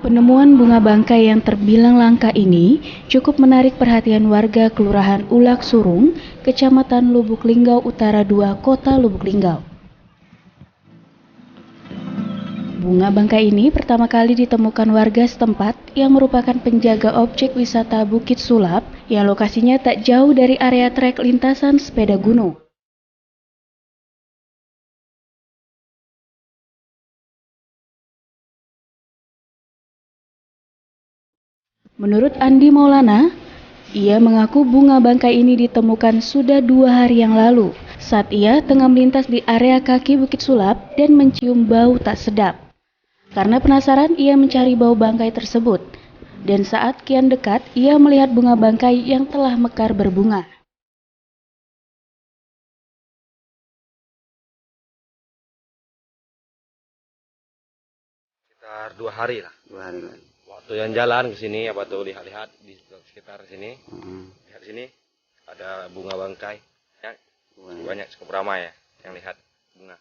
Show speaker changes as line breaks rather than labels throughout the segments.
Penemuan bunga bangkai yang terbilang langka ini cukup menarik perhatian warga Kelurahan Ulak Surung, Kecamatan Lubuk Linggau Utara 2, Kota Lubuk Linggau. Bunga bangkai ini pertama kali ditemukan warga setempat yang merupakan penjaga objek wisata Bukit Sulap yang lokasinya tak jauh dari area trek lintasan sepeda gunung. Menurut Andi Maulana, ia mengaku bunga bangkai ini ditemukan sudah 2 hari yang lalu saat ia tengah melintas di area kaki Bukit Sulap dan mencium bau tak sedap. Karena penasaran, ia mencari bau bangkai tersebut. Dan saat kian dekat, ia melihat bunga bangkai yang telah mekar berbunga.
Sekitar 2 hari lah.
2 hari lagi.
Waktu yang jalan ke sini, apa tuh lihat-lihat di sekitar sini. Lihat sini ada bunga bangkai. Ya, banyak cukup ramai ya yang lihat bunga.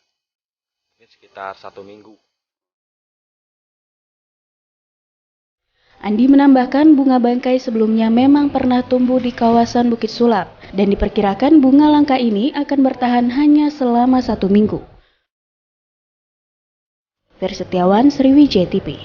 Ini sekitar 1 minggu.
Andi menambahkan bunga bangkai sebelumnya memang pernah tumbuh di kawasan Bukit Sulap dan diperkirakan bunga langka ini akan bertahan hanya selama 1 minggu. Fery Setiawan, Sriwijaya TV.